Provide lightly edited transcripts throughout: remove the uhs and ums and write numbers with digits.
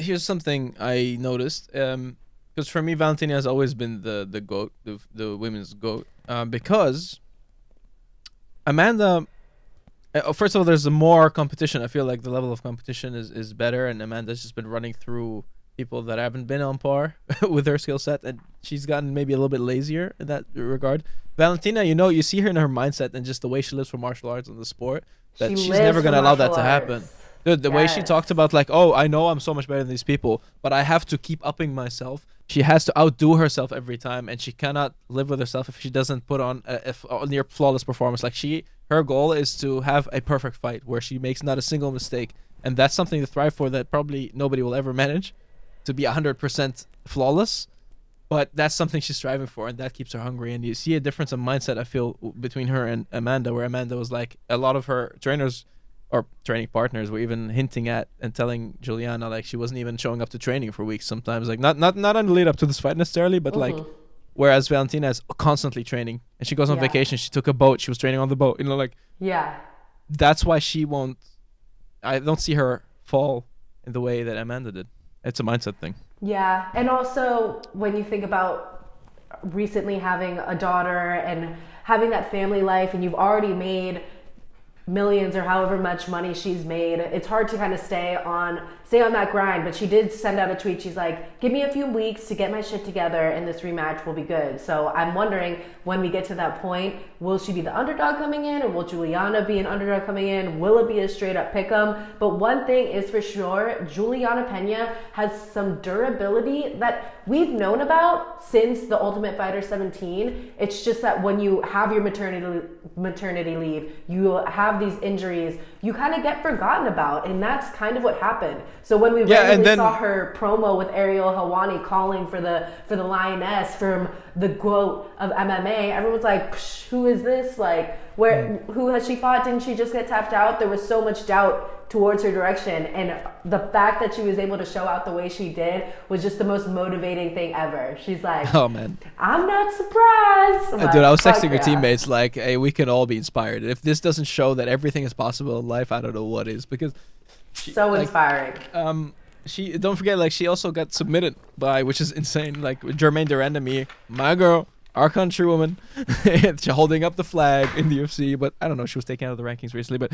here's something I noticed. Because for me, Valentina has always been the goat, the women's goat. Because Amanda, first of all, there's more competition. I feel like the level of competition is better, and Amanda's just been running through people that haven't been on par with her skill set, and she's gotten maybe a little bit lazier in that regard. Valentina, you see her in her mindset and just the way she lives for martial arts and the sport, that She she's lives never for gonna allow that martial to happen. arts. The way she talked Yes. about, like, oh, I know I'm so much better than these people, but I have to keep upping myself. She has to outdo herself every time, and she cannot live with herself if she doesn't put on a near flawless performance. Like, her goal is to have a perfect fight where she makes not a single mistake, and that's something to thrive for that probably nobody will ever manage, to be 100% flawless. But that's something she's striving for, and that keeps her hungry. And you see a difference in mindset, I feel, between her and Amanda, where Amanda was like, a lot of her trainers or training partners were even hinting at and telling Julianna, like, she wasn't even showing up to training for weeks sometimes, like not on the lead up to this fight necessarily, but like, whereas Valentina is constantly training, and she goes on Yeah. vacation, she took a boat, she was training on the boat, like, Yeah. that's why she won't. I don't see her fall in the way that Amanda did. It's a mindset thing. Yeah, and also when you think about recently having a daughter and having that family life, and you've already made millions or however much money she's made, it's hard to kind of stay on that grind. But she did send out a tweet. She's like, give me a few weeks to get my shit together and this rematch will be good. So I'm wondering, when we get to that point, will she be the underdog coming in, or will Julianna be an underdog coming in? Will it be a straight up pick 'em? But one thing is for sure, Julianna Peña has some durability that we've known about since the Ultimate Fighter 17. It's just that when you have your maternity leave, you have these injuries, you kind of get forgotten about, and that's kind of what happened. So when we randomly saw her promo with Ariel Helwani calling for the lioness from the GWOAT of MMA, everyone's like, who is this? Like, who has she fought? Didn't she just get tapped out? There was so much doubt towards her direction, and the fact that she was able to show out the way she did was just the most motivating thing ever. She's like, Oh man, I'm not surprised. dude, I was Fuck texting her yeah. teammates like, hey, we can all be inspired. If this doesn't show that everything is possible in life, I don't know what is. Because So like, inspiring. she, don't forget, like, she also got submitted by, which is insane, like, Jermaine Durandamy, my girl, our countrywoman, she's holding up the flag in the UFC. But I don't know, she was taken out of the rankings recently, but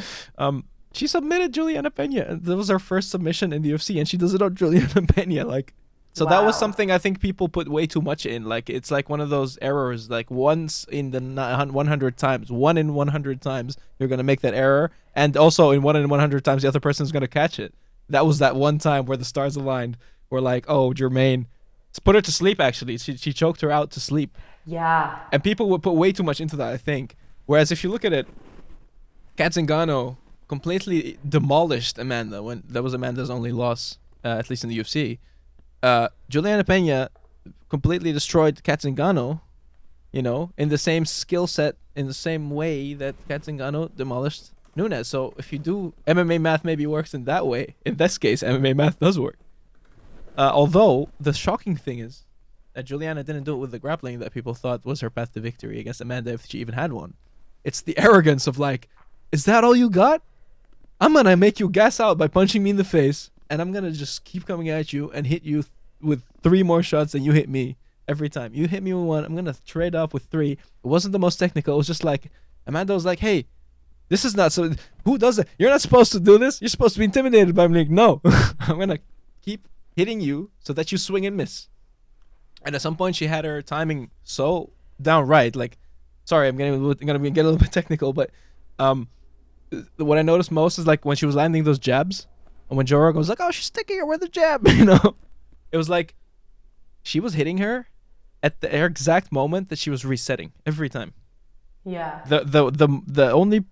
she submitted Julianna Peña, and that was her first submission in the UFC, and she does it on Julianna Peña, like. So that was Wow. something I think people put way too much in. Like, it's like one of those errors, like, once in the 100 times, 1 in 100 times, you're going to make that error. And also in 1 in 100 times, the other person's going to catch it. That was that one time where the stars aligned. We're like, oh, Jermaine, put her to sleep, actually. She choked her out to sleep. Yeah. And people would put way too much into that, I think. Whereas if you look at it, Kat Zingano completely demolished Amanda when that was Amanda's only loss, at least in the UFC. Julianna Peña completely destroyed Kat Zingano, in the same skill set, in the same way that Kat Zingano demolished Nunes. So if you do, MMA math maybe works in that way. In this case, MMA math does work. Although the shocking thing is that Julianna didn't do it with the grappling that people thought was her path to victory against Amanda, if she even had one. It's the arrogance of like, is that all you got? I'm gonna make you gas out by punching me in the face, and I'm gonna just keep coming at you and hit you with 3 more shots than you hit me every time. You hit me with 1, I'm gonna trade off with 3. It wasn't the most technical. It was just like, Amanda was like, hey, this is not so. Who does it? You're not supposed to do this. You're supposed to be intimidated by me. Like, no, I'm gonna keep hitting you so that you swing and miss. And at some point, she had her timing so downright. Like, sorry, I'm gonna get a little bit technical, but what I noticed most is like when she was landing those jabs, and when Joe Rogan was like, "Oh, she's sticking her with a jab," it was like she was hitting her at the exact moment that she was resetting every time. Yeah. The only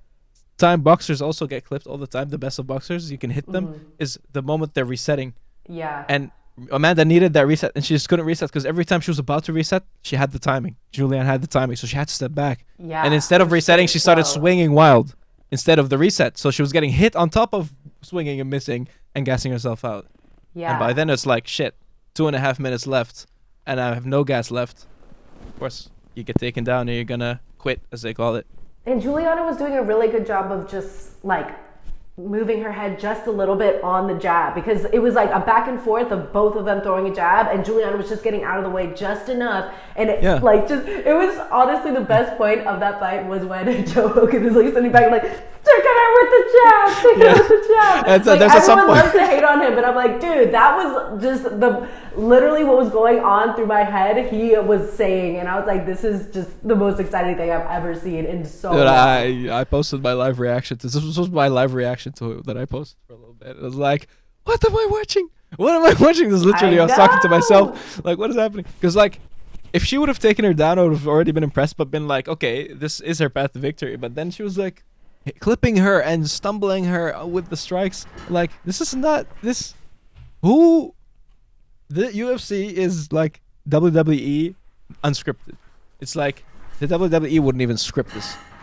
time boxers also get clipped all the time, the best of boxers, you can hit them, is the moment they're resetting. Yeah. And Amanda needed that reset, and she just couldn't reset because every time she was about to reset, she had the timing. Julianne had the timing, so she had to step back. Yeah. And instead of resetting, she started swinging wild instead of the reset. So she was getting hit on top of swinging and missing and gassing herself out. Yeah. And by then, it's like, shit, 2.5 minutes left, and I have no gas left. Of course, you get taken down and you're gonna quit, as they call it. And Juliana was doing a really good job of just like moving her head just a little bit on the jab, because it was like a back and forth of both of them throwing a jab, and Julianna was just getting out of the way just enough. And it it was honestly the best point of that fight was when Joe Hogan was like sitting back like, stick at her with the jab, stick at her with the jab. And so like, there's everyone loves to hate on him, but I'm like, dude, that was just literally what was going on through my head. He was saying, and I was like, this is just the most exciting thing I've ever seen in so long. I posted my live reaction to this. Was my live reaction to it that I posted for a little bit. It was like, what am I watching? What am I watching? This literally, I was talking to myself, like, what is happening? Because like, if she would have taken her down, I would have already been impressed, but been like, okay, this is her path to victory. But then she was like, clipping her and stumbling her with the strikes. Like, this is not this. Who? The UFC is like WWE unscripted. It's like the WWE wouldn't even script this.